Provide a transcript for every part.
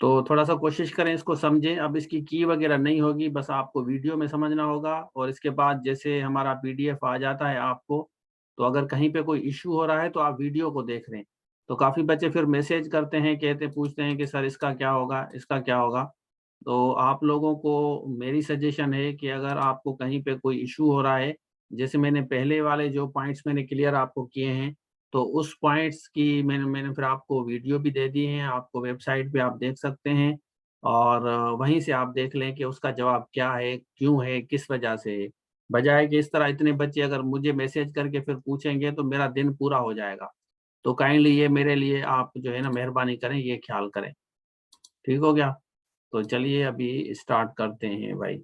तो थोड़ा सा कोशिश करें इसको समझें। अब इसकी की वगैरह नहीं होगी, बस आपको वीडियो में समझना होगा। और इसके बाद जैसे हमारा पीडीएफ आ जाता है आपको, तो अगर कहीं पे कोई इश्यू हो रहा है तो आप वीडियो को देख रहे हैं। तो काफ़ी बच्चे फिर मैसेज करते हैं, कहते पूछते हैं कि सर इसका क्या होगा, इसका क्या होगा। तो आप लोगों को मेरी सजेशन है कि अगर आपको कहीं पे कोई इशू हो रहा है, जैसे मैंने पहले वाले जो पॉइंट्स मैंने क्लियर आपको किए हैं, तो उस पॉइंट्स की मैंने फिर आपको वीडियो भी दे दी है, आपको वेबसाइट पे आप देख सकते हैं। और वहीं से आप देख लें कि उसका जवाब क्या है, क्यों है, किस वजह से है। बजाय कि इस तरह इतने बच्चे अगर मुझे मैसेज करके फिर पूछेंगे तो मेरा दिन पूरा हो जाएगा। तो काइंडली ये मेरे लिए आप जो है ना मेहरबानी करें, ये ख्याल करें। ठीक हो गया? तो चलिए अभी स्टार्ट करते हैं भाई।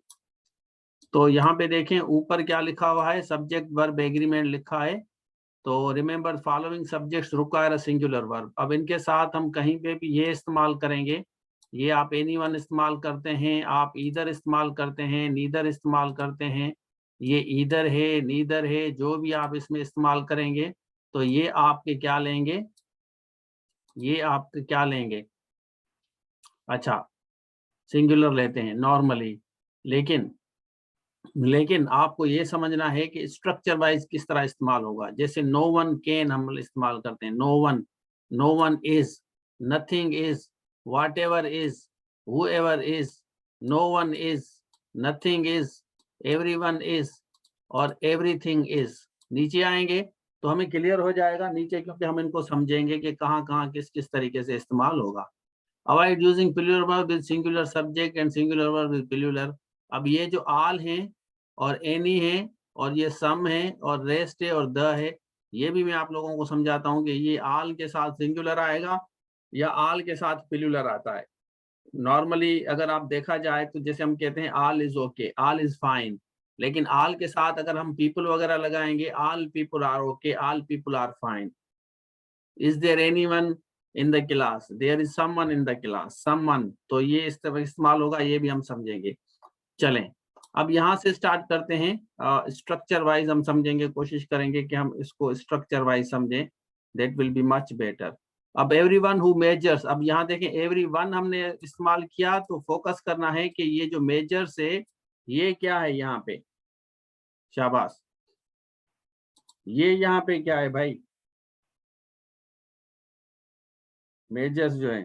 तो यहाँ पे देखें ऊपर क्या लिखा हुआ है, सब्जेक्ट वर्ब एग्रीमेंट लिखा है। तो remember following subjects require a singular verb. अब इनके साथ हम कहीं पे भी ये इस्तेमाल करेंगे। ये आप एनीवन इस्तेमाल करते हैं, आप ईदर इस्तेमाल करते हैं, नीदर इस्तेमाल करते हैं। ये ईदर है, नीदर है, जो भी आप इसमें इस्तेमाल करेंगे तो ये आपके क्या लेंगे, ये आपके क्या लेंगे, अच्छा सिंगुलर लेते हैं नॉर्मली। लेकिन लेकिन आपको ये समझना है कि स्ट्रक्चर वाइज किस तरह इस्तेमाल होगा। जैसे नो वन कैन हम इस्तेमाल करते हैं, no one, no one is, nothing is, whatever is, whoever is, no one is, nothing is, everyone is और एवरीथिंग इज। नीचे आएंगे तो हमें क्लियर हो जाएगा नीचे, क्योंकि हम इनको समझेंगे कि कहाँ कहाँ किस किस तरीके से इस्तेमाल होगा। Avoid using plural verb with singular subject and singular verb with plural. अब ये जो आल हैं और एनी है और ये सम है और रेस्ट है और द है, ये भी मैं आप लोगों को समझाता हूँ कि ये आल के साथ सिंगुलर आएगा या आल के साथ प्लूरल आता है। नॉर्मली अगर आप देखा जाए तो जैसे हम कहते हैं all is okay, all is fine, लेकिन आल के साथ अगर हम पीपल वगैरह लगाएंगे, all people are okay, all people are fine. Is there anyone in the class, there is someone in the class, someone. तो ये इस तरह इस्तेमाल होगा, ये भी हम समझेंगे। चलें अब यहाँ से स्टार्ट करते हैं। स्ट्रक्चर वाइज हम समझेंगे, कोशिश करेंगे कि हम इसको स्ट्रक्चर वाइज समझें, that will be much better. अब एवरीवन हु मेजर्स, अब यहाँ देखें एवरीवन हमने इस्तेमाल किया, तो फोकस करना है कि ये जो मेजर्स है ये क्या है यहाँ पे, शाबाश। ये यहाँ पे क्या है भाई, मेजर्स जो है,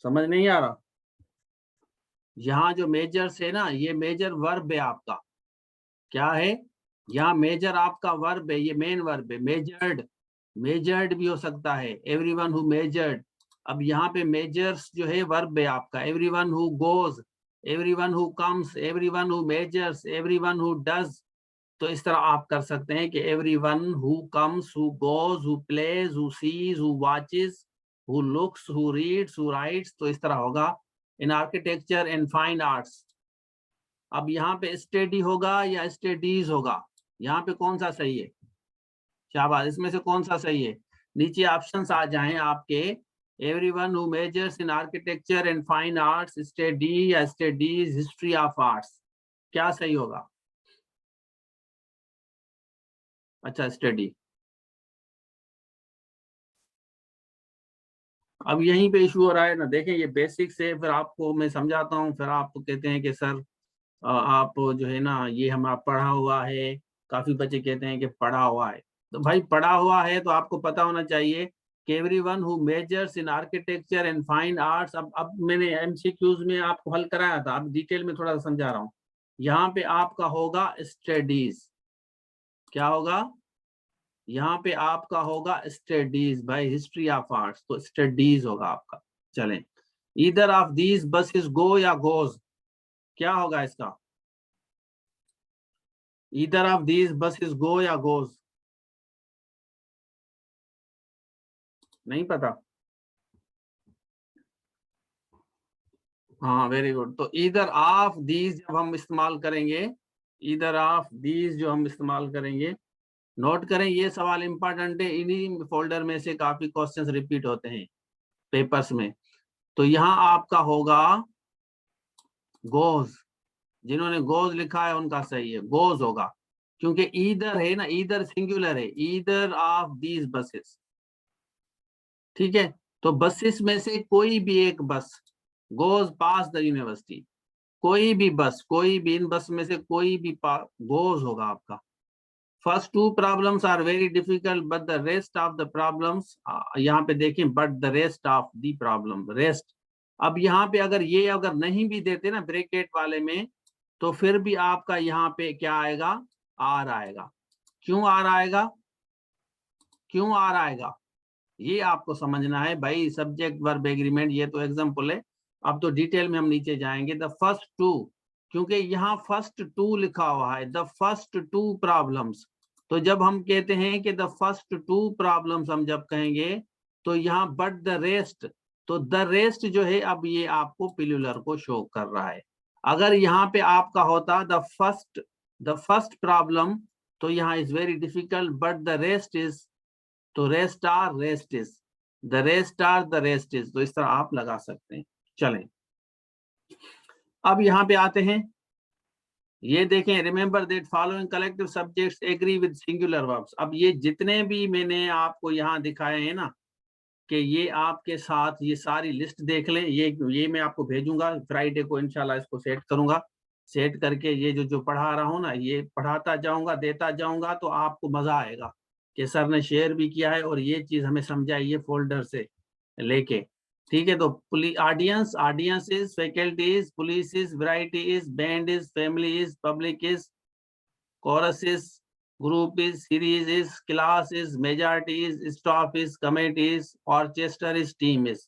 समझ नहीं आ रहा। यहाँ जो मेजर्स है ना, ये मेजर वर्ब है आपका, क्या है, यहाँ मेजर आपका वर्ब है, ये मेन वर्ब है। मेजर्ड, मेजर्ड भी हो सकता है, एवरीवन हु मेजर्ड। अब यहाँ पे मेजर्स जो है वर्ब है आपका, everyone who goes, everyone who comes, everyone who measures, everyone who does. तो इस तरह आप कर सकते हैं कि everyone who comes, who goes, who plays, who seize, who watches, who looks, who reads, who rights. तो इस तरह होगा इन आर्किटेक्चर एंड फाइन आर्ट्स। अब यहाँ पे स्टडी होगा या स्टडीज होगा, यहाँ पे कौन सा सही है, शाबाश, इसमें से कौन सा सही है। नीचे ऑप्शंस आ जाएं आपके, everyone who measures in architecture and fine arts study या स्टडीज हिस्ट्री ऑफ आर्ट्स, क्या सही होगा, अच्छा स्टडी। अब यहीं पे इशू हो रहा है ना, देखें ये बेसिक से फिर आपको मैं समझाता हूँ, फिर आप कहते हैं कि सर आप जो है ना ये हमारा पढ़ा हुआ है। काफी बच्चे कहते हैं कि पढ़ा हुआ है, तो भाई पढ़ा हुआ है तो आपको पता होना चाहिए कि everyone who measures in architecture and fine arts. अब मैंने एमसीक्यूज में आपको हल कराया था, अब डिटेल में थोड़ा सा समझा रहा हूँ। यहाँ पे आपका होगा स्टडीज, क्या होगा, यहाँ पे आपका होगा स्टडीज भाई, हिस्ट्री ऑफ आर्ट्स, तो स्टडीज होगा आपका। चलें, ईदर ऑफ दीज बसेस गो या गोज, क्या होगा इसका, ईदर ऑफ दीज बसेस गो या गोज, नहीं पता। हाँ वेरी गुड। तो ईदर ऑफ दीज जब हम इस्तेमाल करेंगे, ईदर ऑफ दीज जो हम इस्तेमाल करेंगे, नोट करें ये सवाल इंपॉर्टेंट है, इन्हीं फोल्डर में से काफी क्वेश्चंस रिपीट होते हैं पेपर्स में। तो यहाँ आपका होगा गोज, जिन्होंने गोज लिखा है उनका सही है, गोज होगा। क्योंकि ईदर है ना, ईदर सिंगुलर है, ईदर ऑफ दीज बसेस। ठीक है, तो बसेस में से कोई भी एक बस गोज पास द यूनिवर्सिटी, कोई भी बस, कोई भी इन बस में से कोई भी गोज होगा आपका। First two problems are very difficult but the rest of the problems, यहाँ पे देखें, but the rest of the problem, rest. अब यहाँ पे अगर ये अगर नहीं भी देते ना ब्रैकेट वाले में, तो फिर भी आपका यहाँ पे क्या आएगा, आर आएगा। क्यों आर आएगा, क्यों आर आएगा, ये आपको समझना है भाई। सब्जेक्ट वर्ब एग्रीमेंट, ये तो एग्जाम्पल है, अब तो डिटेल में हम नीचे जाएंगे। द फर्स्ट टू, क्योंकि यहाँ फर्स्ट टू लिखा हुआ है, द फर्स्ट टू प्रॉब्लम्स, तो जब हम कहते हैं कि द फर्स्ट टू प्रॉब्लम्स, हम जब कहेंगे तो यहाँ बट द रेस्ट, तो द रेस्ट जो है अब ये आपको पिलुलर को शो कर रहा है। अगर यहाँ पे आपका होता द फर्स्ट प्रॉब्लम, तो यहाँ is very difficult but the rest is, तो rest are rest is, the rest are the rest is, तो इस तरह आप लगा सकते हैं। चलें, अब यहाँ पे आते हैं, ये देखें, remember that following collective subjects agree with singular verbs. अब ये जितने भी मैंने आपको यहाँ दिखाए हैं ना, कि ये आपके साथ ये सारी लिस्ट देख लें, ये मैं आपको भेजूंगा फ्राइडे को, इंशाल्लाह इसको सेट करूंगा, सेट करके ये जो पढ़ा रहा हूँ ना, ये पढ़ाता जाऊंगा, देता जाऊंगा, तो आपको मजा आएगा कि सर ने शेयर भी किया है और ये चीज हमें समझाई, ये फोल्डर से लेके। ठीक है, तो audience, audience is, faculty is, police is, variety is, band is, family is, public is, chorus is, group is, series is, class is, majority is, staff is, committee is, orchestra is, team is.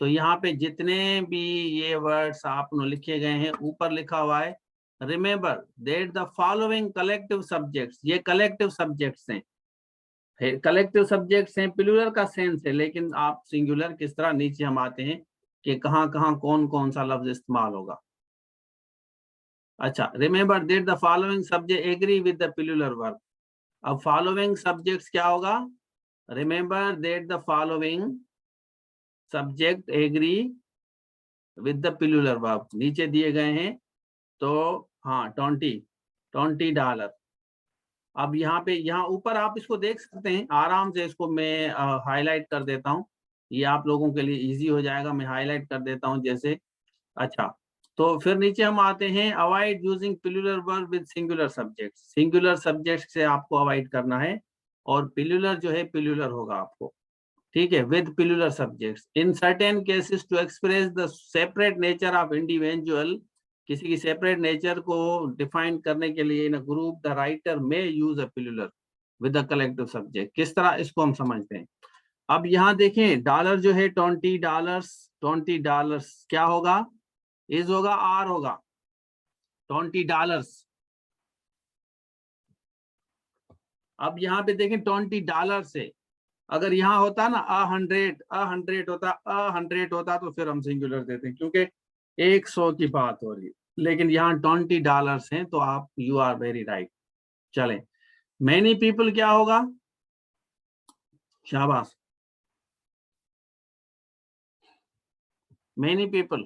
तो यहाँ पे जितने भी ये words आपने लिखे गए हैं, ऊपर लिखा हुआ है remember that the following collective subjects, ये कलेक्टिव सब्जेक्ट्स हैं, कलेक्टिव सब्जेक्ट्स हैं, प्लूरल का सेंस है, लेकिन आप सिंगुलर किस तरह, नीचे हम आते हैं कि कहाँ कहाँ कौन कौन सा लफ्ज इस्तेमाल होगा। अच्छा, remember that the following subject agree with the plural verb. अब फॉलोइंग सब्जेक्ट्स क्या होगा, remember that the following subject agree with the plural verb, नीचे दिए गए हैं। तो हाँ, $20। अब यहाँ पे, यहाँ ऊपर आप इसको देख सकते हैं आराम से, इसको मैं हाईलाइट कर देता हूँ, ये आप लोगों के लिए इजी हो जाएगा, मैं हाईलाइट कर देता हूँ जैसे। अच्छा, तो फिर नीचे हम आते हैं, avoid using plural verb with singular subject, singular subject से आपको अवॉइड करना है, और प्लूरल जो है प्लूरल होगा आपको। ठीक है, with plural subjects in certain cases to express the separate nature of individual, किसी की सेपरेट नेचर को डिफाइन करने के लिए in a group the writer may use a plural with the collective subject. किस तरह इसको हम समझते हैं, अब यहाँ देखें, डॉलर जो है $20, $20 क्या होगा, इज होगा, आर होगा, $20। अब यहाँ पे देखें $20 से, अगर यहाँ होता ना $100 होता तो फिर हम सिंगुलर देते हैं, क्योंकि 100 की बात हो रही है, लेकिन यहाँ $20 हैं, तो आप, यू आर वेरी राइट। चलें, मैनी पीपल क्या होगा, शाबाश, मैनी पीपल,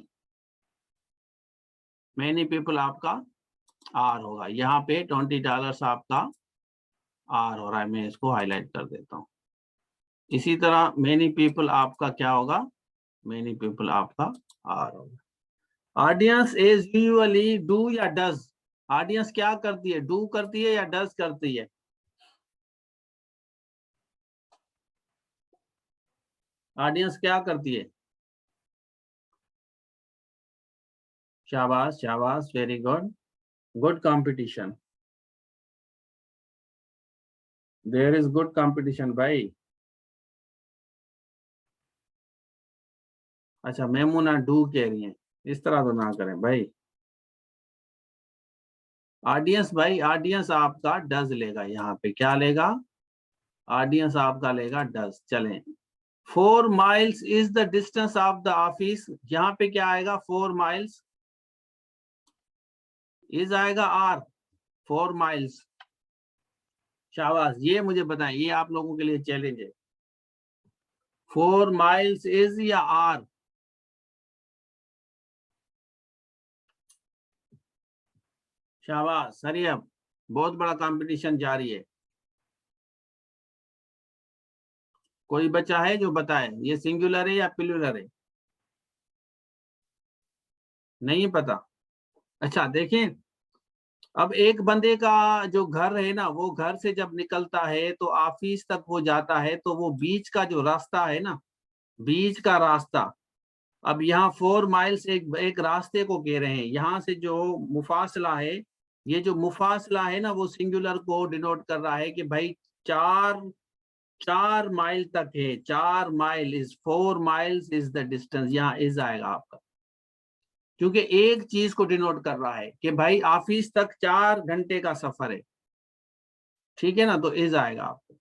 मैनी पीपल आपका आर होगा, यहाँ पे $20 आपका आर हो रहा है, मैं इसको हाईलाइट कर देता हूँ। इसी तरह मैनी पीपल आपका क्या होगा, मैनी पीपल आपका आर होगा। ऑडियंस इज यूजुअली डू या डज, ऑडियंस क्या करती है, डू करती है या डज करती है, ऑडियंस क्या करती है, शाबाश शाबाश, very good, good competition, there is good competition भाई। अच्छा, मेमूना डू कह रही है, इस तरह तो ना करें भाई। ऑडियंस भाई, ऑडियंस आपका डज लेगा, यहाँ पे क्या लेगा, ऑडियंस आपका लेगा डज। चलें, 4 miles is the distance of the office, यहाँ पे क्या आएगा, 4 miles, इज आएगा आर, 4 miles, शाबाश, ये मुझे बताएं, ये आप लोगों के लिए चैलेंज है, 4 miles इज या आर, शाबाश सरियम, बहुत बड़ा कंपटीशन जारी है। कोई बच्चा है जो बताए ये सिंगुलर है या प्लूरल है? नहीं पता। अच्छा देखें, अब एक बंदे का जो घर है ना, वो घर से जब निकलता है तो ऑफिस तक वो जाता है, तो वो बीच का जो रास्ता है ना, बीच का रास्ता, अब यहाँ 4 माइल्स एक रास्ते को कह रहे हैं। यहाँ से जो मुफासला है, ये जो मुफासला है ना, वो सिंगुलर को डिनोट कर रहा है कि भाई 4 माइल तक है। 4 mile is 4 miles is the distance. यहाँ इज आएगा आपका, क्योंकि एक चीज को डिनोट कर रहा है कि भाई ऑफिस तक 4 घंटे का सफर है। ठीक है ना, तो इज आएगा आपको।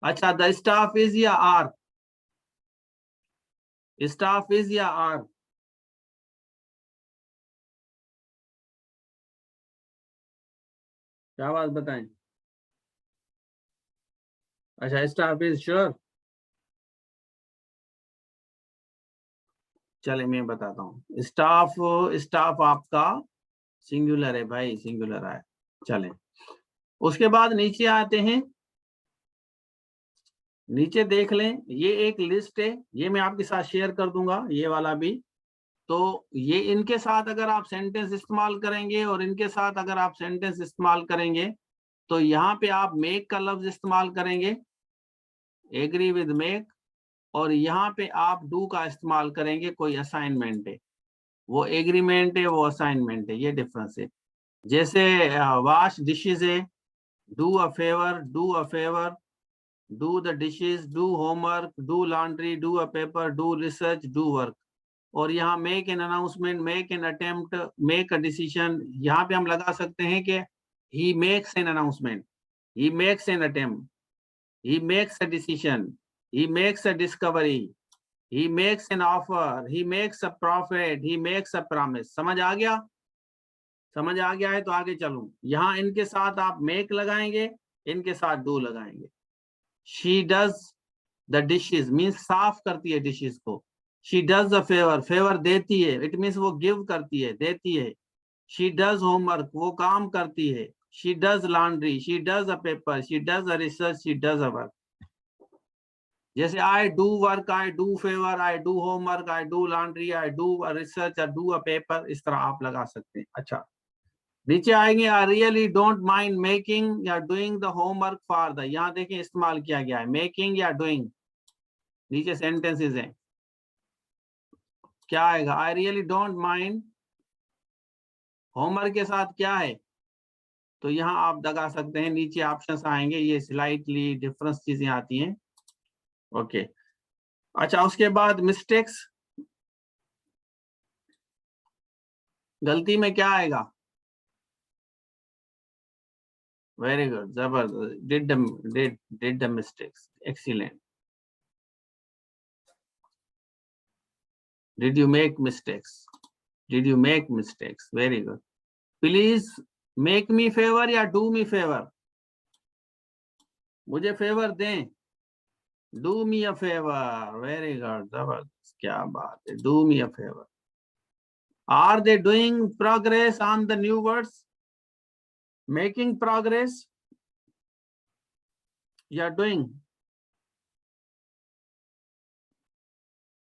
अच्छा, द स्टाफ इज या आर? स्टाफ इज या आर? क्या बात बताएं? अच्छा, स्टाफ इज श्योर। चले मैं बताता हूँ। स्टाफ, स्टाफ आपका सिंगुलर है भाई, सिंगुलर है। चले, उसके बाद नीचे आते हैं। नीचे देख लें, ये एक लिस्ट है, ये मैं आपके साथ शेयर कर दूंगा, ये वाला भी। तो ये इनके साथ अगर आप सेंटेंस इस्तेमाल करेंगे और इनके साथ अगर आप सेंटेंस इस्तेमाल करेंगे, तो यहाँ पे आप मेक का लफ्ज इस्तेमाल करेंगे, एग्री विद मेक। और यहाँ पे आप डू का इस्तेमाल करेंगे, कोई असाइनमेंट है, वो एग्रीमेंट है, वो असाइनमेंट है, ये डिफरेंस है। जैसे वाश डिशेज है, do a favour, do a favour, do the dishes, do homework, do laundry, do a paper, do research, do work. और यहाँ make an announcement, make an attempt, make a decision, यहाँ पे हम लगा सकते हैं कि he makes an announcement, he makes an attempt, he makes a decision, he makes a discovery, he makes an offer, he makes a profit, he makes a promise। समझ आ गया? समझ आ गया है तो आगे चलूं। यहाँ इनके साथ आप मेक लगाएंगे, इनके साथ डू लगाएंगे। She does the dishes means साफ करती है डिशेज को। She does the favour, favour देती है, इट मीन्स वो गिव करती है, देती है। शी डज होमवर्क, वो काम करती है। She does laundry, she does a paper, she does a research, she does a work. जैसे I do work, I do favour, I do homework, I do laundry, I do research, I do a paper, इस तरह आप लगा सकते हैं। अच्छा, नीचे आएंगे, I really don't mind making या doing the homework for the, यहाँ देखें इस्तेमाल किया गया है मेकिंग या डूइंग। नीचे सेंटेंसेस हैं, क्या आएगा? आई रियली डोंट माइंड, होमवर्क के साथ क्या है? तो यहाँ आप लगा सकते हैं, नीचे ऑप्शंस आएंगे, ये स्लाइटली डिफरेंस चीजें आती हैं। ओके, अच्छा उसके बाद मिस्टेक्स, गलती में क्या आएगा? वेरी गुड, जबरदस्त, did the mistakes, excellent. Did you make mistakes, did you make mistakes, very good. Please make me favour या डू मी फेवर? मुझे फेवर दें, do me a favour, very good, जबरदस्त, क्या बात है, do me a favour. Are they doing progress on the new words? Making progress या doing?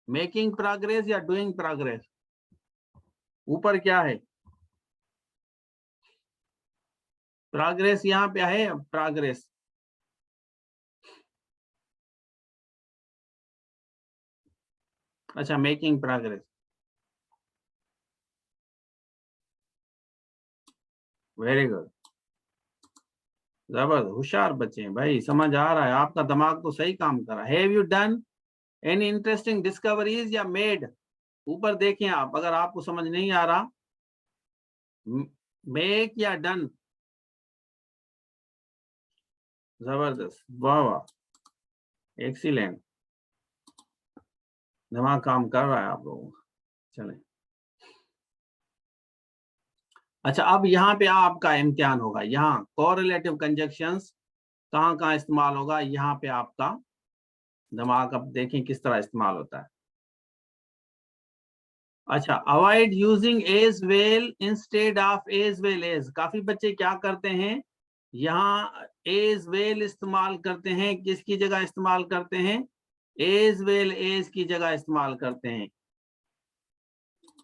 Making progress या doing progress? ऊपर क्या है? प्रोग्रेस यहाँ पे है, प्रोग्रेस। अच्छा, मेकिंग प्रोग्रेस, वेरी गुड, जबरदस्त, होशियार बच्चे हैं भाई, समझ आ रहा है, आपका दिमाग तो सही काम कर रहा है। Have you done any interesting discoveries या मेड? ऊपर देखें आप, अगर आपको समझ नहीं आ रहा, मेक या डन? जबरदस्त, वाह वाह, एक्सीलेंट, दिमाग काम कर रहा है आप लोगों का। चले, अच्छा अब यहाँ पे आपका इम्तिहान होगा। यहाँ कोरिलेटिव कंजक्शंस कहाँ कहाँ इस्तेमाल होगा, यहाँ पे आपका दिमाग अब देखें किस तरह इस्तेमाल होता है। अच्छा, avoid using as well instead of as well as. काफी बच्चे क्या करते हैं, यहाँ एज वेल इस्तेमाल करते हैं, किसकी जगह इस्तेमाल करते हैं, एज वेल एज की जगह इस्तेमाल करते हैं,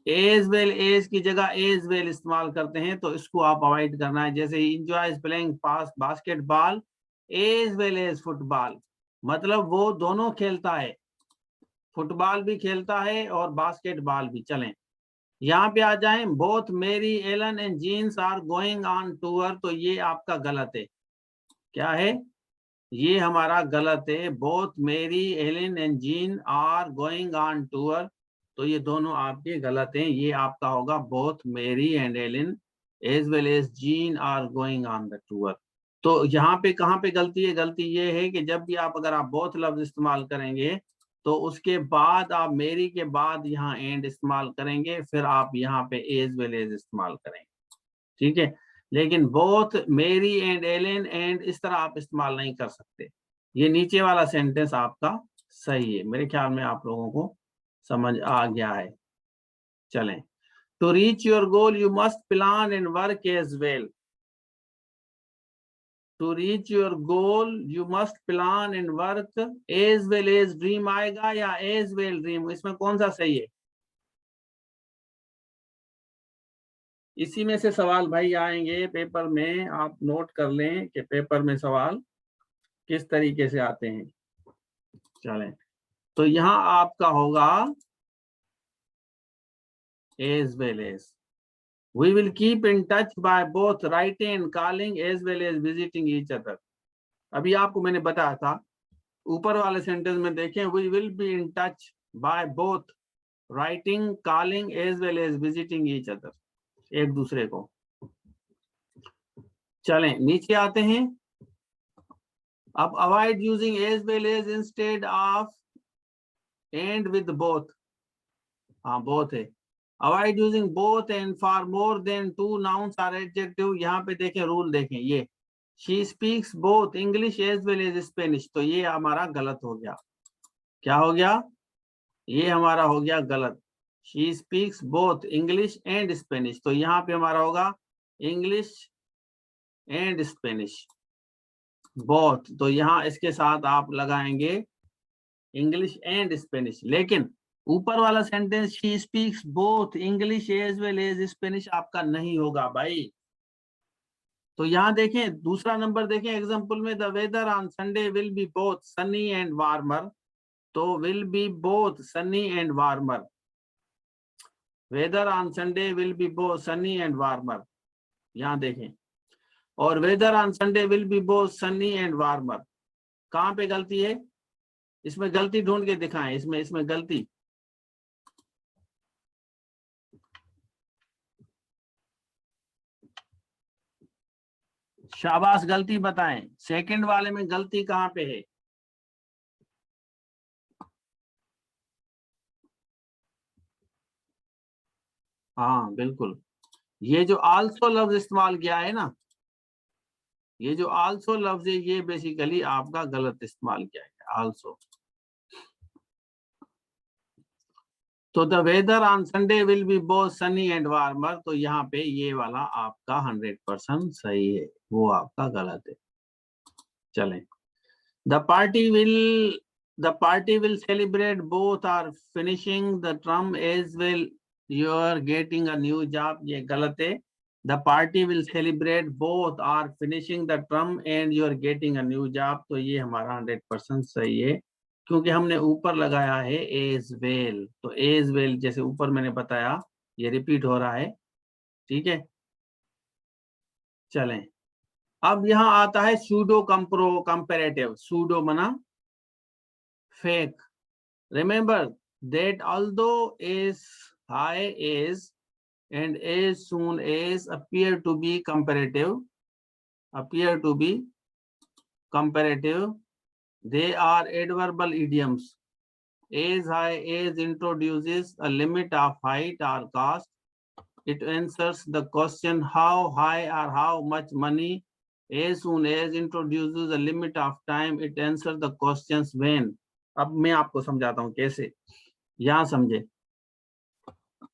एज वेल एज की जगह एज वेल इस्तेमाल करते हैं। तो इसको आप अवॉइड करना है। जैसे enjoys playing basketball as well as football, मतलब वो दोनों खेलता है, फुटबॉल भी खेलता है और बास्केटबॉल भी। चलें यहाँ पे आ जाएं, both Mary Allen and Jeans are going on tour, तो ये आपका गलत है। क्या है, ये हमारा गलत है। Both Mary Allen and Jean are going on tour, तो ये दोनों आपके गलत हैं। ये आपका होगा both Mary and Allen as well as Jean are going on the tour. तो यहाँ पे कहाँ पे गलती है, गलती ये है कि जब भी आप अगर आप बोथ लफ्ज इस्तेमाल करेंगे तो उसके बाद आप मेरी के बाद यहाँ एंड इस्तेमाल करेंगे, फिर आप यहाँ पे एज वेल एज इस्तेमाल करेंगे, ठीक है। लेकिन both Mary and Elon and इस तरह आप इस्तेमाल नहीं कर सकते। ये नीचे वाला सेंटेंस आपका सही है। मेरे ख्याल में आप लोगों को समझ आ गया है। चलें, to reach your goal you must plan and work as well. To reach your goal you must plan and work as well as dream आएगा या एज वेल ड्रीम, इसमें कौन सा सही है? इसी में से सवाल भाई आएंगे पेपर में, आप नोट कर लें कि पेपर में सवाल किस तरीके से आते हैं। चलें, तो यहाँ आपका होगा as well as. We will keep in touch by both writing and calling as well as visiting each other। अभी आपको मैंने बताया था, ऊपर वाले सेंटेंस में देखें, we will be in touch by both writing, calling as well as visiting each other, एक दूसरे को। चलें नीचे आते हैं। अब avoid using as well as instead of and with both, हाँ both है। avoid using both and for more than two nouns or adjective, यहाँ पे देखें रूल देखें, ये she speaks both English as well as Spanish, तो ये हमारा गलत हो गया। क्या हो गया, ये हमारा हो गया गलत। she speaks both English and Spanish, तो यहाँ पे हमारा होगा English and Spanish both, तो यहाँ इसके साथ आप लगाएंगे English and Spanish। लेकिन ऊपर वाला sentence she speaks both English as well as Spanish आपका नहीं होगा भाई। तो यहाँ देखें, दूसरा नंबर देखें एग्जांपल में, the weather on Sunday will be both sunny and warmer, तो will be both sunny and warmer, weather on Sunday will be both sunny and warmer, यहाँ देखें। और weather on Sunday will be both sunny and warmer, कहाँ पे गलती है, इसमें गलती ढूंढ के दिखाएं, इसमें गलती। शाबाश, गलती बताएं, सेकंड वाले में गलती कहाँ पे है? हाँ बिल्कुल, ये जो आल्सो लफ्ज इस्तेमाल किया है ना, ये जो आल्सो लफ्ज है ये बेसिकली आपका गलत इस्तेमाल किया है, आल्सो। तो the weather on Sunday will be both sunny and warmer, तो यहाँ पे ये वाला आपका 100% सही है, वो आपका गलत है। चलें, the party will celebrate both are finishing the term as well you are getting a new job, ये गलत है। The party will celebrate both are finishing the term and you are getting a new job, तो ये हमारा 100% सही है, क्योंकि हमने ऊपर लगाया है एज वेल। तो एज वेल जैसे ऊपर मैंने बताया, ये रिपीट हो रहा है, ठीक है। चलें, अब यहाँ आता है सूडो कंपेरेटिव। सूडो मना fake. Remember that although as high as and as soon as appear to be comparative, they are adverbial idioms. As high as introduces a limit of height or cost. It answers the question how high or how much money. As soon as introduces a limit of time, it answers the questions when. अब मैं आपको समझाता हूँ कैसे, यहाँ समझे।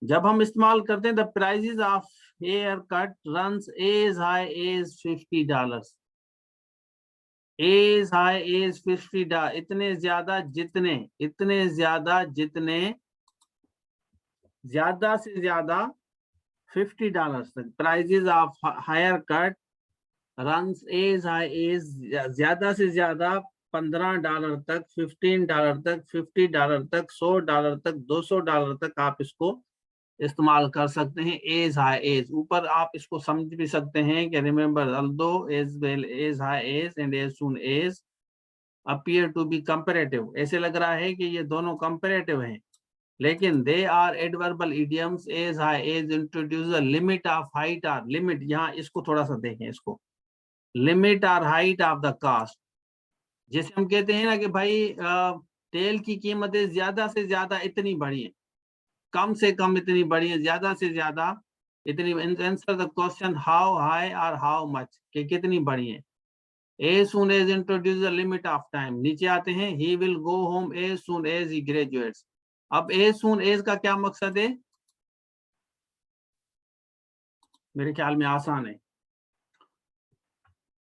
जब हम इस्तेमाल करते हैं the prices of haircut runs as high as $50, as high as $50, इतने ज्यादा जितने ज्यादा से ज्यादा $50 तक। Prices of haircut runs as high as, ज्यादा से ज्यादा $15 तक, $15 तक, $50 तक, $100 तक, $200 तक आप इसको इस्तेमाल कर सकते हैं। एज हाई एज, ऊपर आप इसको समझ भी सकते हैं कि remember although as well as high as and as soon as appear to be comparative, ऐसे लग रहा है कि ये दोनों कंपैरेटिव हैं, लेकिन they are adverbial idioms. As high as introduce a limit of height or, limit, यहाँ इसको थोड़ा सा देखें, इसको limit or height of the cost. जैसे हम कहते हैं ना कि भाई तेल की कीमतें ज्यादा से ज्यादा इतनी बढ़ी है, कम से कम इतनी बढ़ी है, ज्यादा से ज्यादा इतनी। Answer the question how high और हाउ मच, कि कितनी बढ़ी है। As soon as introduce the limit of time. नीचे आते हैं, he will go home as soon as he graduates. अब एज सून एज का क्या मकसद है? मेरे ख्याल में आसान है,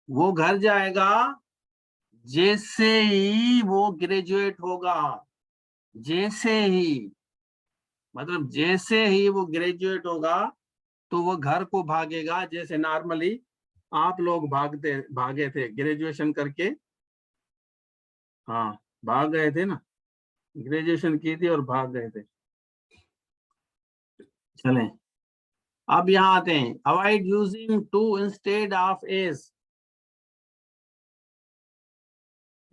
वो घर जाएगा जैसे ही वो ग्रेजुएट होगा। जैसे ही, मतलब जैसे ही वो ग्रेजुएट होगा तो वो घर को भागेगा, जैसे नॉर्मली आप लोग भागे थे ग्रेजुएशन करके। हाँ, भाग गए थे ना, ग्रेजुएशन की थी और भाग गए थे। चलें, अब यहाँ आते हैं, avoid using to instead of as.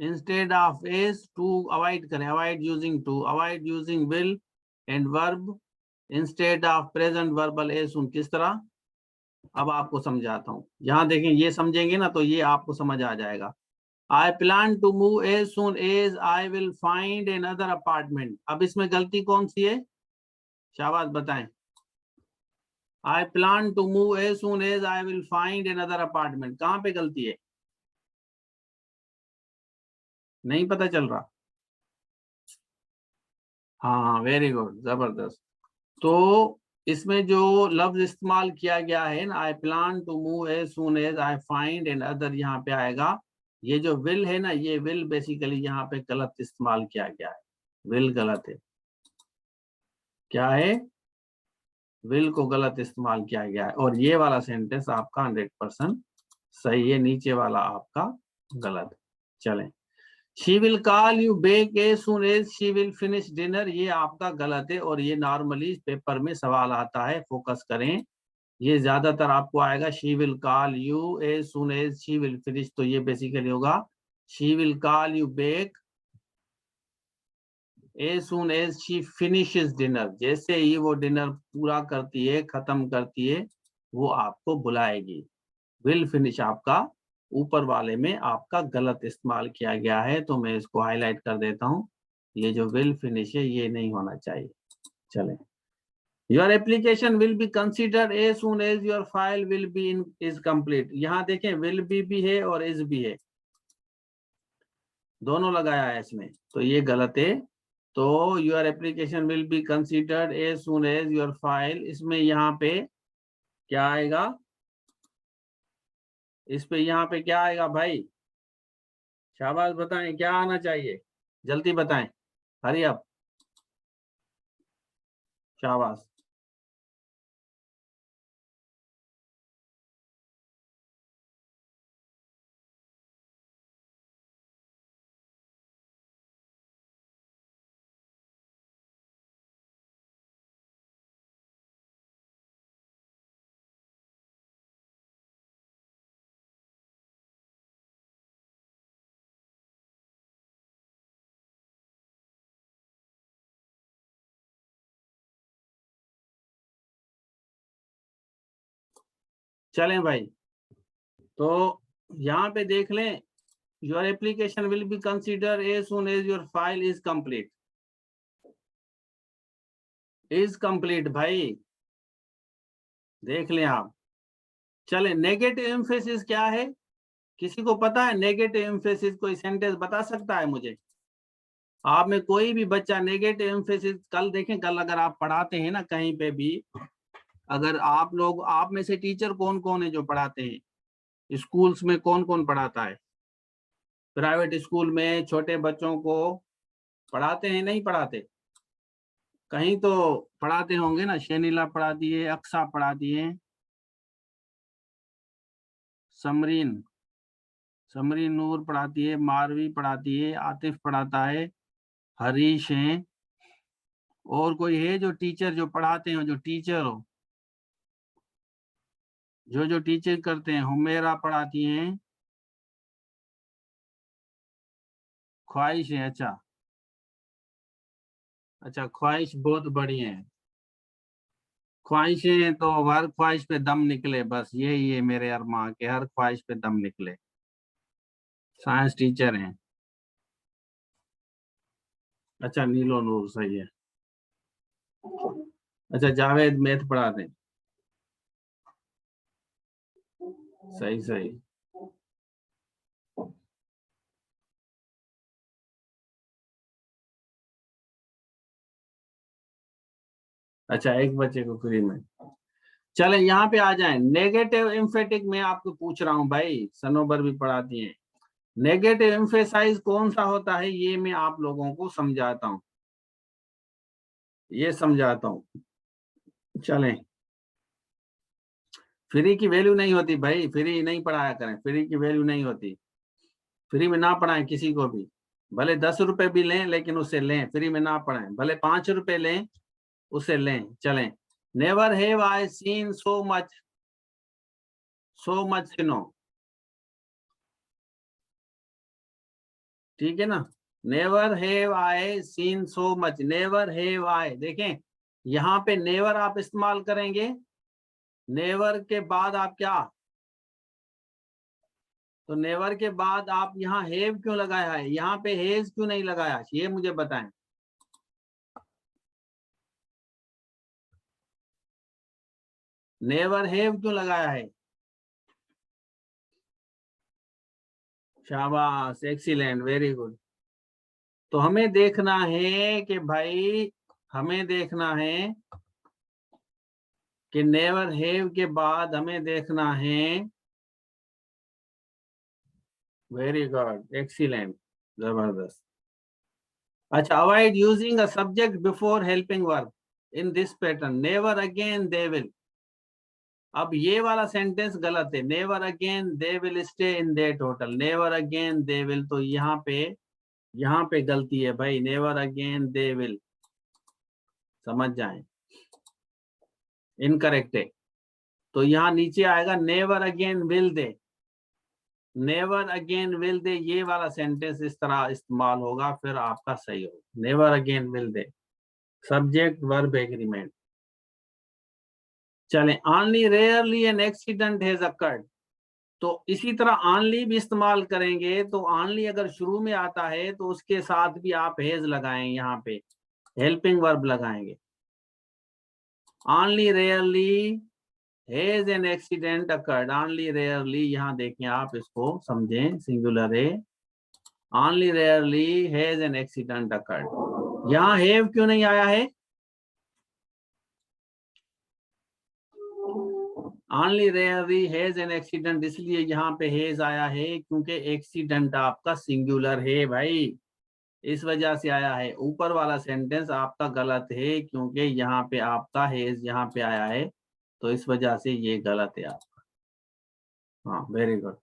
Instead of as to avoid करें, avoid using to, avoid using will and verb instead of present verbal as soon. किस तरह? अब आपको समझाता हूँ। यहाँ देखें, ये समझेंगे ना तो ये आपको समझ आ जाएगा। I plan to move as soon as I will find another apartment। अब इसमें गलती कौन सी है? शाबाश बताएं। I plan to move as soon as I will find another apartment, कहाँ पे गलती है? नहीं पता चल रहा? हाँ, वेरी गुड, जबरदस्त। तो इसमें जो लफ्ज इस्तेमाल किया गया है ना, I plan to move as soon as I find another, यहाँ पे आएगा। ये जो विल है ना, ये विल बेसिकली यहाँ पे गलत इस्तेमाल किया गया है, विल गलत है। क्या है? विल को गलत इस्तेमाल किया गया है, और ये वाला सेंटेंस आपका 100% सही है, नीचे वाला आपका गलत। चलें, she will call you back as soon as she will finish dinner, ये आपका गलत है, और ये नॉर्मली पेपर में सवाल आता है, फोकस करें। ये ज्यादातर आपको आएगा, she will call you as soon as she will finish, तो ये बेसिकली होगा she will call you back as soon as she finishes dinner, जैसे ही वो डिनर पूरा करती है, खत्म करती है, वो आपको बुलाएगी। विल फिनिश आपका ऊपर वाले में आपका गलत इस्तेमाल किया गया है, तो मैं इसको हाईलाइट कर देता हूँ। ये जो विल फिनिश है ये नहीं होना चाहिए। चलें, your application will be considered as soon as your file will be in is complete. यहाँ देखें, विल बी भी है और इज भी है, दोनों लगाया है इसमें, तो ये गलत है। तो your application will be considered as soon as your file, इसमें यहाँ पे क्या आएगा? इस पे यहाँ पे क्या आएगा भाई? शाबाश बताएं, क्या आना चाहिए? जल्दी बताएं, हरी अप, शाबाश। चलें भाई, तो यहाँ पे देख लें, your application will be consider as soon as your file is complete. Is complete भाई, देख लें आप। चलें, नेगेटिव एम्फेसिस क्या है? किसी को पता है नेगेटिव एम्फेसिस? कोई सेंटेंस बता सकता है मुझे? आप में कोई भी बच्चा नेगेटिव एम्फेसिस, कल देखें, कल अगर आप पढ़ाते हैं ना कहीं पे भी, अगर आप लोग, आप में से टीचर कौन कौन है जो पढ़ाते हैं स्कूल्स में, कौन कौन पढ़ाता है? प्राइवेट स्कूल में छोटे बच्चों को पढ़ाते हैं, नहीं पढ़ाते? कहीं तो पढ़ाते होंगे ना, शेनिला पढ़ा दिए, अक्सा पढ़ा दिए, समरीन समरीन नूर पढ़ाती है, मारवी पढ़ाती है, आतिफ पढ़ाता है, हरीश हैं, और कोई है जो टीचर जो पढ़ाते हो, जो टीचर हो, जो टीचर करते हैं? हुमेरा पढ़ाती हैं, ख्वाहिश है, अच्छा अच्छा, ख्वाहिश बहुत बढ़िया है। ख्वाहिशें तो हर ख्वाहिश पे दम निकले, बस यही है मेरे अरमां के, हर ख्वाहिश पे दम निकले। साइंस टीचर हैं, अच्छा नीलो नूर, सही है। अच्छा जावेद मैथ पढ़ाते हैं, सही सही। अच्छा एक बच्चे को फ्री में। चले यहाँ पे आ जाएं, नेगेटिव एम्फेटिक में आपको पूछ रहा हूँ भाई, सनोबर भी पढ़ाती हैं। नेगेटिव एम्फेसाइज कौन सा होता है, ये मैं आप लोगों को समझाता हूँ, ये समझाता हूँ। चलें, फ्री की वैल्यू नहीं होती भाई, फ्री नहीं पढ़ाया करें, फ्री की वैल्यू नहीं होती। फ्री में ना पढ़ाएं किसी को भी, भले 10 रुपए भी लें लेकिन उसे लें, फ्री में ना पढ़ाएं, भले 5 रुपए लें उसे लें। चलें, never have I seen so much snow, ठीक है ना? Never have I seen so much, never have I, देखें यहाँ पे नेवर आप इस्तेमाल करेंगे, नेवर के बाद आप क्या, तो नेवर के बाद आप यहाँ हैव क्यों लगाया है, यहाँ पे हेज क्यों नहीं लगाया, ये मुझे बताएं। नेवर हैव क्यों लगाया है? शाबाश, एक्सीलेंट, वेरी गुड। तो हमें देखना है कि भाई, हमें देखना है कि नेवर हैव के बाद हमें देखना है, वेरी गुड, एक्सीलेंट, जबरदस्त। अच्छा, avoid using a subject before helping verb in this pattern, never again they will. अब ये वाला सेंटेंस गलत है, never again they will stay in their hotel, never again they will, तो यहाँ पे गलती है भाई, नेवर अगेन दे विल, समझ जाएं, इनकरेक्ट है। तो यहाँ नीचे आएगा never again will they, never again will दे, ये वाला सेंटेंस इस तरह इस्तेमाल होगा, फिर आपका सही होगा, never again will they, subject verb agreement. चलें, only rarely an accident has occurred, तो इसी तरह ऑनली भी इस्तेमाल करेंगे, तो ऑनली अगर शुरू में आता है तो उसके साथ भी आप हैज लगाएं, यहाँ पे हेल्पिंग वर्ब लगाएंगे। Only rarely has an accident occurred, only rarely, यहाँ देखें आप इसको समझें, सिंगुलर है, only rarely has an accident occurred. यहाँ हैव क्यों नहीं आया है? Only rarely has an accident, इसलिए यहाँ पे हैज आया है क्योंकि एक्सीडेंट आपका सिंगुलर है भाई, इस वजह से आया है। ऊपर वाला सेंटेंस आपका गलत है क्योंकि यहाँ पे आपका हैज यहाँ पे आया है, तो इस वजह से ये गलत है आपका। हाँ, वेरी गुड।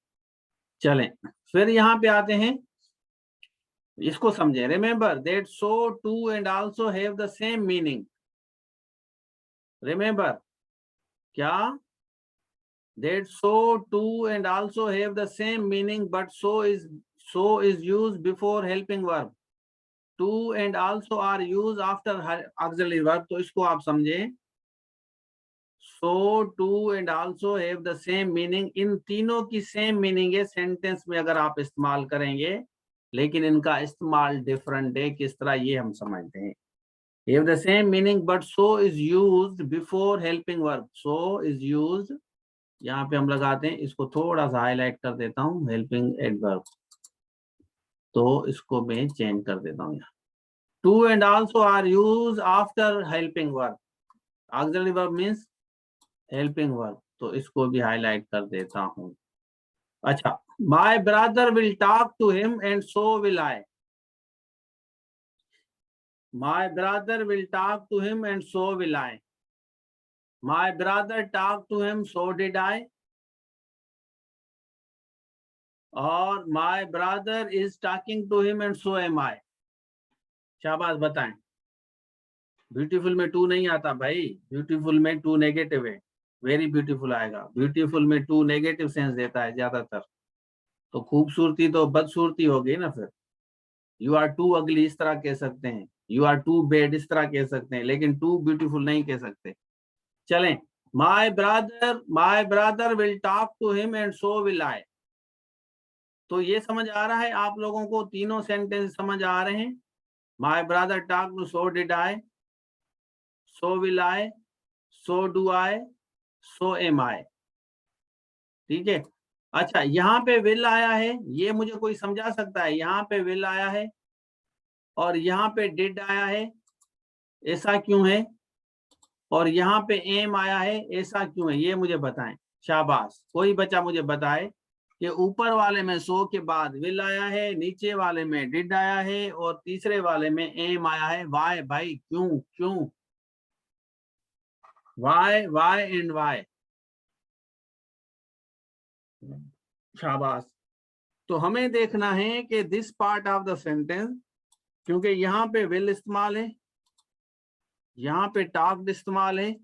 चलें, फिर यहाँ पे आते हैं, इसको समझें। Remember that so, too and also have the same meaning, remember क्या, that so too and also have the same meaning, but so is used before helping verb, to and also are used after auxiliary verb, तो इसको आप समझें, so to and also have the same meaning, इन तीनों की same meaning है sentence में अगर आप इस्तेमाल करेंगे, लेकिन इनका इस्तेमाल डिफरेंट है, किस तरह ये हम समझते हैं। have the same meaning but so is used before helping verb, so is used, यहाँ पे हम लगाते हैं, इसको थोड़ा सा हाईलाइट कर देता हूँ, हेल्पिंग एडवर्ब, तो इसको मैं चेंज कर देता हूँ यहाँ, To and also are used after helping verb. Auxiliary verb means helping verb. तो इसको भी हाईलाइट कर देता हूँ. अच्छा, my brother will talk to him and so will I. My brother will talk to him and so will I. My brother talked to him, so did I. और my brother is talking to him and so am I. शाबाश, बताएं. Beautiful में to नहीं आता भाई, beautiful में to negative है. Very beautiful आएगा. ब्यूटीफुल में टू नेगेटिव सेंस देता है ज्यादातर. तो खूबसूरती तो बदसूरती हो गई ना फिर. यू आर टू अगली इस तरह कह सकते हैं, यू आर टू बेड इस तरह कह सकते हैं, लेकिन टू ब्यूटीफुल नहीं कह सकते. चलें. My brother will talk to him and so will I. तो ये समझ आ रहा है आप लोगों को? तीनों सेंटेंस समझ आ रहे हैं? My brother talk to, so did I, so will I, so do I, so am I. ठीक है. अच्छा, यहाँ पे विल आया है, ये मुझे कोई समझा सकता है? यहाँ पे विल आया है और यहाँ पे डिड आया है, ऐसा क्यों है? और यहाँ पे एम आया है, ऐसा क्यों है? ये मुझे बताएं. शाबाश, कोई बच्चा मुझे बताए कि ऊपर वाले में सो के बाद विल आया है, नीचे वाले में डिड आया है और तीसरे वाले में एम आया है. वाई भाई, क्यों क्यों? Why why and why. शाबाश. तो हमें देखना है कि this part of the sentence, क्योंकि यहाँ पे विल इस्तेमाल है, यहाँ पे टॉक्ड इस्तेमाल है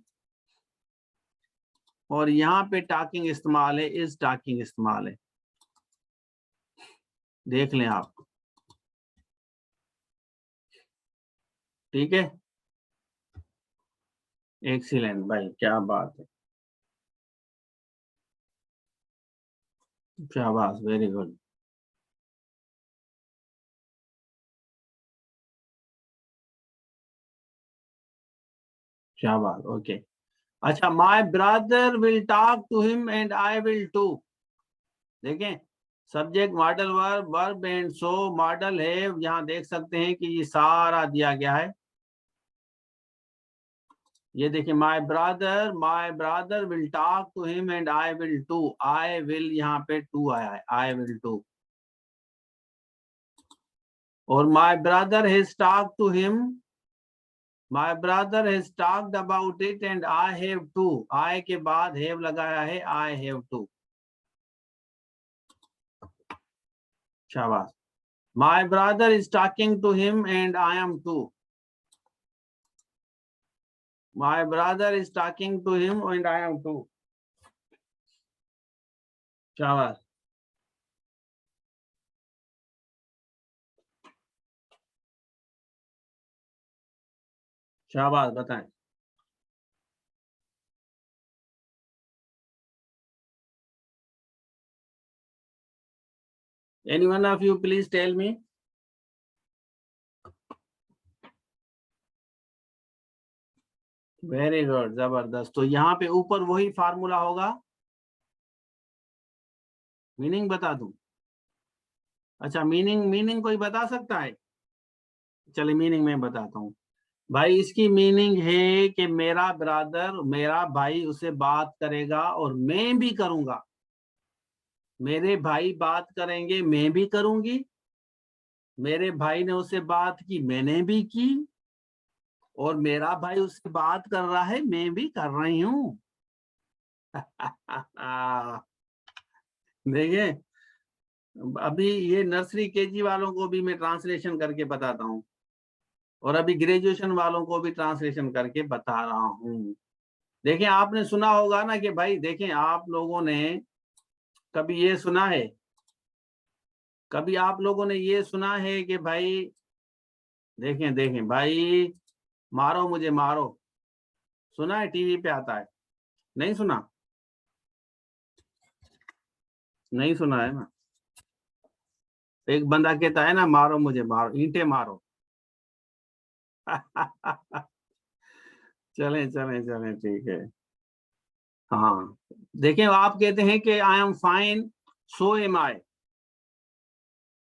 और यहाँ पे टॉकिंग इस्तेमाल है, इज टॉकिंग इस्तेमाल है. देख लें आप. ठीक है. एक्सीलेंट भाई, क्या बात है. शाबाश, वेरी गुड. शाबाश. ओके. अच्छा, my brother will talk to him and I will too. देखें, subject modal verb, verb and so modal है. यहाँ देख सकते हैं कि ये सारा दिया गया है. ये देखिए, my brother will talk to him and I will too. I will यहाँ पे टू आया है, आई विल टू. और my brother has talk to him, my brother has talked about it and I have too. I के बाद have लगाया है, I have too. शाबाश. My brother is talking to him and I am too. My brother is talking to him and I am too. शाबाश. शाबाश, बताएं. Any one of you please tell me. Very good, जबरदस्त. तो यहाँ पे ऊपर वही फार्मूला होगा. मीनिंग बता दूं? अच्छा, मीनिंग कोई बता सकता है? चलिए, मीनिंग मैं बताता हूँ. भाई, इसकी मीनिंग है कि मेरा ब्रदर, मेरा भाई उससे बात करेगा और मैं भी करूंगा. मेरे भाई बात करेंगे, मैं भी करूंगी. मेरे भाई ने उससे बात की, मैंने भी की. और मेरा भाई उससे बात कर रहा है, मैं भी कर रही हूँ. देखिए, अभी ये नर्सरी केजी वालों को भी मैं ट्रांसलेशन करके बताता हूँ और अभी ग्रेजुएशन वालों को भी ट्रांसलेशन करके बता रहा हूँ. देखें, आपने सुना होगा ना कि भाई, देखें, आप लोगों ने कभी ये सुना है, कभी आप लोगों ने ये सुना है कि भाई, देखें भाई, मारो मुझे मारो. सुना है? टीवी पे आता है. नहीं सुना? नहीं सुना है ना? एक बंदा कहता है ना, मारो मुझे मारो, ईंटें मारो. चलें चलें चलें, ठीक है. हाँ, देखें, आप कहते हैं कि I am fine, so am I.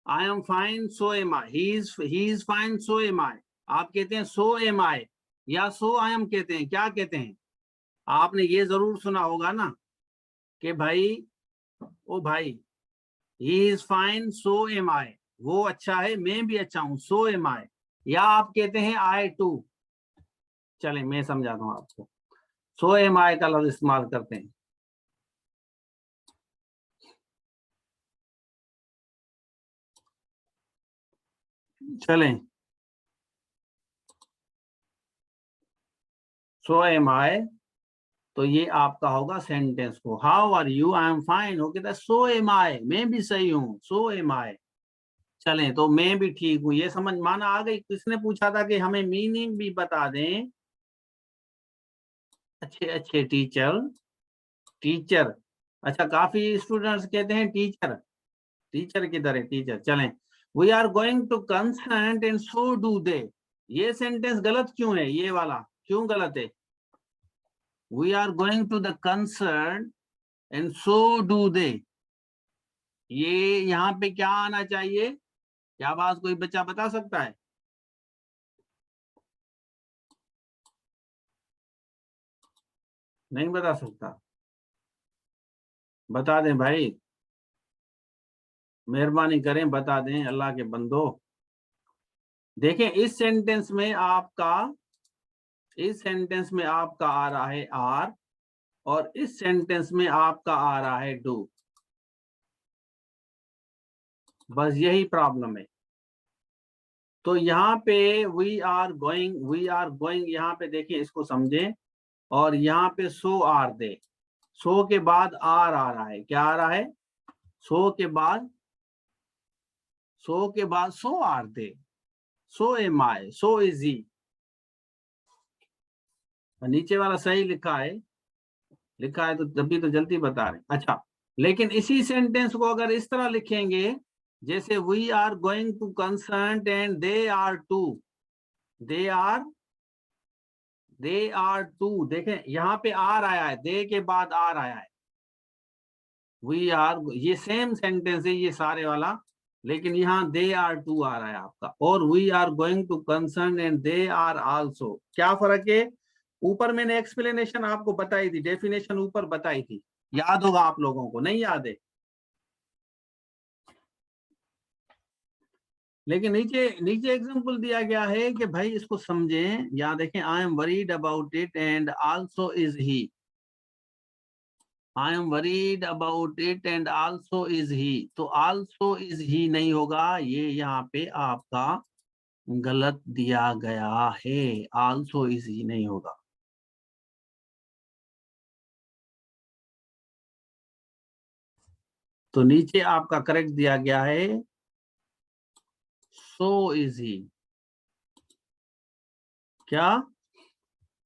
I am fine, so am I. He is fine, so am I. आप कहते हैं सो एम आई या सो आई एम कहते हैं, क्या कहते हैं? आपने ये जरूर सुना होगा ना कि भाई, ओ भाई, he is fine so am I, वो अच्छा है मैं भी अच्छा हूं, सो एम आई। या आप कहते हैं आई टू। चले मैं समझाता हूं आपको। सो एम आई का लफ्ज इस्तेमाल करते हैं। चलें, सो एम आई, तो ये आपका होगा सेंटेंस को, how are you, I am fine, हो कहता है सो एम आई, मैं भी सही हूँ, सो एम आई। चलें, तो मैं भी ठीक हूँ, ये समझ माना आ गई। किसने पूछा था कि हमें मीनिंग भी बता दें? अच्छे अच्छे टीचर, टीचर। अच्छा, काफी स्टूडेंट्स कहते हैं टीचर, टीचर किधर है टीचर? चलें, we are going to concert and so do they. ये सेंटेंस गलत क्यों है? ये वाला क्यों गलत है? We are going to the concert and so do they, ये यहाँ पे क्या आना चाहिए? क्या बात कोई बच्चा बता सकता है? नहीं बता सकता? बता दें भाई, मेहरबानी करें बता दें, अल्लाह के बंदो। देखें, इस सेंटेंस में आपका आ रहा है आर, और इस सेंटेंस में आपका आ रहा है डू। बस यही प्रॉब्लम है। तो यहाँ पे वी आर गोइंग, यहाँ पे देखिए इसको समझें, और यहाँ पे सो आर दे, सो के बाद आर आ रहा है, क्या आ रहा है? सो के बाद, so are they, so am I, so is he. नीचे वाला सही लिखा है, लिखा है तो तभी तो जल्दी बता रहे। अच्छा, लेकिन इसी सेंटेंस को अगर इस तरह लिखेंगे, जैसे we are going to concert and they are they are too, देखें यहाँ पे आर आया है, दे के बाद आर आया है। वी आर, ये सेम सेंटेंस है ये सारे वाला, लेकिन यहाँ दे आर टू आ रहा है आपका, और we are going to concern and they are also. क्या फर्क है? ऊपर मैंने एक्सप्लेनेशन आपको बताई थी, डेफिनेशन ऊपर बताई थी, याद होगा आप लोगों को, नहीं याद है? लेकिन नीचे नीचे एग्जांपल दिया गया है कि भाई इसको समझें। यहाँ देखें, आई am worried about it and also is he, I am worried about it and also is he, तो आल्सो इज ही नहीं होगा, ये यहाँ पे आपका गलत दिया गया है, आल्सो इज ही नहीं होगा। तो नीचे आपका करेक्ट दिया गया है, सो इज ही। क्या?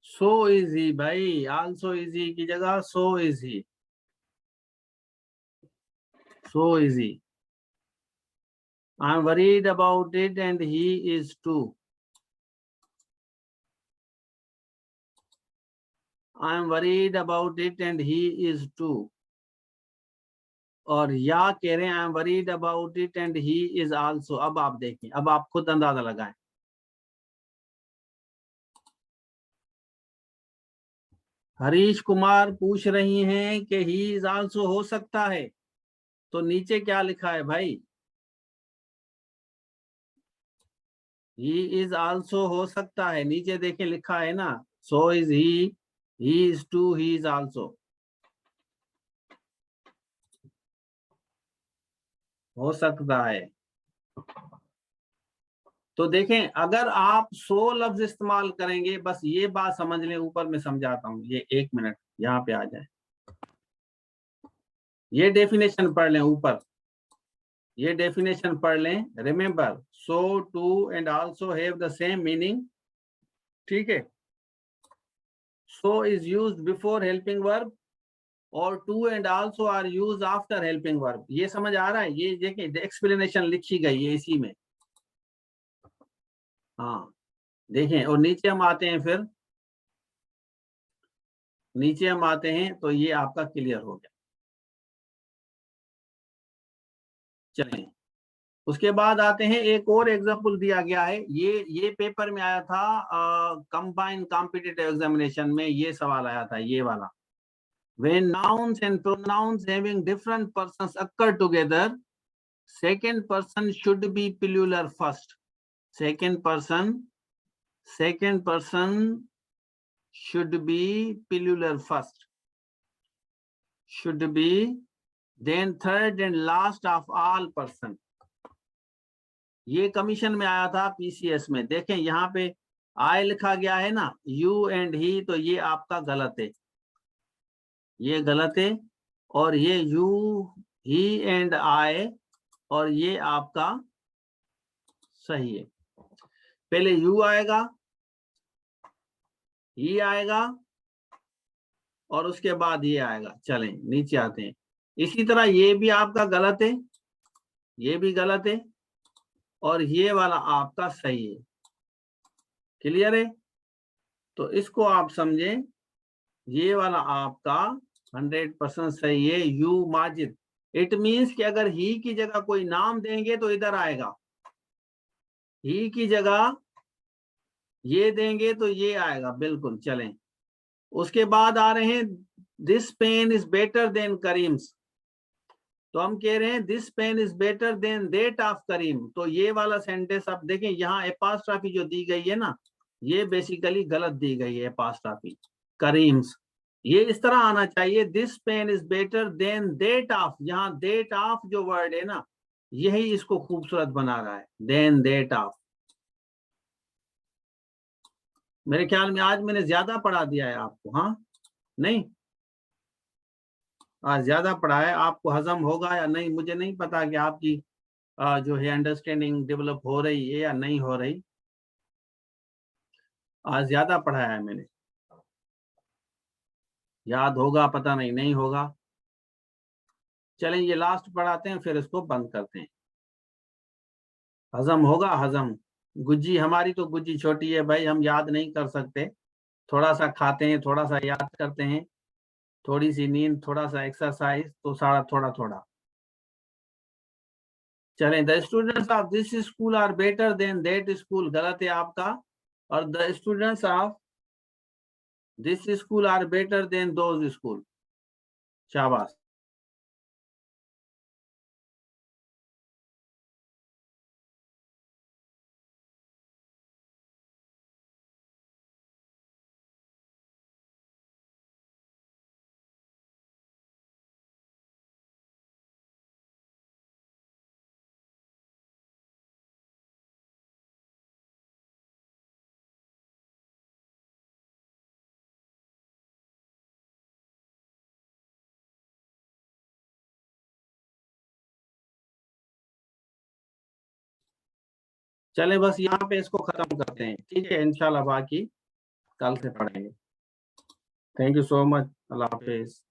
सो इज ही भाई, आल्सो इज ही की जगह so is he, so is he. I am worried about it and he is too, I am worried about it and he is too. और या कह रहे हैं I am worried about it and he is also. अब आप देखें, अब आप खुद अंदाजा लगाएं। हरीश कुमार पूछ रही हैं कि ही इज आल्सो हो सकता है, तो नीचे क्या लिखा है भाई? ही इज आल्सो हो सकता है, नीचे देखें लिखा है ना, so is he is too, he is also, हो सकता है। तो देखें, अगर आप सो लफ्ज इस्तेमाल करेंगे, बस ये बात समझ लें, ऊपर मैं समझाता हूं, ये 1 मिनट यहाँ पे आ जाए, ये डेफिनेशन पढ़ लें ऊपर, ये डेफिनेशन पढ़ लें। Remember, so, too and also have the same meaning, ठीक है? So is used before helping verb, और too and also are used after helping verb. ये समझ आ रहा है? ये देखिए एक्सप्लेनेशन लिखी गई है इसी में। हाँ, देखें, और नीचे हम आते हैं, फिर नीचे हम आते हैं तो ये आपका क्लियर हो गया। चलें, उसके बाद आते हैं, एक और एग्जांपल दिया गया है, ये पेपर में आया था, कंबाइंड कॉम्पिटिटिव एग्जामिनेशन में ये सवाल आया था, ये वाला। When nouns and pronouns having different persons occur together, second person should be plural first. Second person should be plural first. Should be, then third and last of all person. ये commission में आया था PCS में। देखें यहाँ पे आई लिखा गया है ना, यू एंड ही, तो ये आपका गलत है, ये गलत है। और ये यू, ही एंड आई, और ये आपका सही है। पहले यू आएगा, ही आएगा, और उसके बाद ये आएगा। चलें नीचे आते हैं। इसी तरह ये भी आपका गलत है, ये भी गलत है, और ये वाला आपका सही है। क्लियर है? तो इसको आप समझें, ये वाला आपका 100% सही है, यू माजिद। इट मीन्स कि अगर ही की जगह कोई नाम देंगे तो इधर आएगा, ही की जगह ये देंगे तो ये आएगा, बिल्कुल। चलें, उसके बाद आ रहे हैं, this pen is better than Karim's. तो हम कह रहे हैं this pen is better than that of Karim. तो ये वाला सेंटेंस आप देखें, यहाँ एपास्ट्रॉफी जो दी गई है ना, ये बेसिकली गलत दी गई है, एपास्ट्रॉफी करीम्स। ये इस तरह आना चाहिए, this pen is better than that of. यहाँ दैट ऑफ जो वर्ड है ना, यही इसको खूबसूरत बना रहा है, देन दैट ऑफ। मेरे ख्याल में आज मैंने ज्यादा पढ़ा दिया है आपको, हाँ नहीं? आज ज्यादा पढ़ा है, आपको हजम होगा या नहीं मुझे नहीं पता कि आपकी जो है अंडरस्टैंडिंग डेवलप हो रही है या नहीं हो रही। आज ज्यादा पढ़ाया है मैंने, याद होगा पता नहीं, नहीं होगा। चलें ये लास्ट पढ़ाते हैं, फिर इसको बंद करते हैं। हजम होगा, हजम। गुज्जी हमारी तो गुज्जी छोटी है भाई, हम याद नहीं कर सकते। थोड़ा सा खाते हैं, थोड़ा सा याद करते हैं, थोड़ी सी नींद, थोड़ा सा एक्सरसाइज, तो सारा थोड़ा थोड़ा। चलें, the students of this school are better than that school, गलत है आपका। और the students of this school are better than those school, शाबाश। चलें बस यहाँ पे इसको खत्म करते हैं, ठीक है? इंशाल्लाह बाकी कल से पढ़ेंगे। Thank you so much, Allah Hafiz.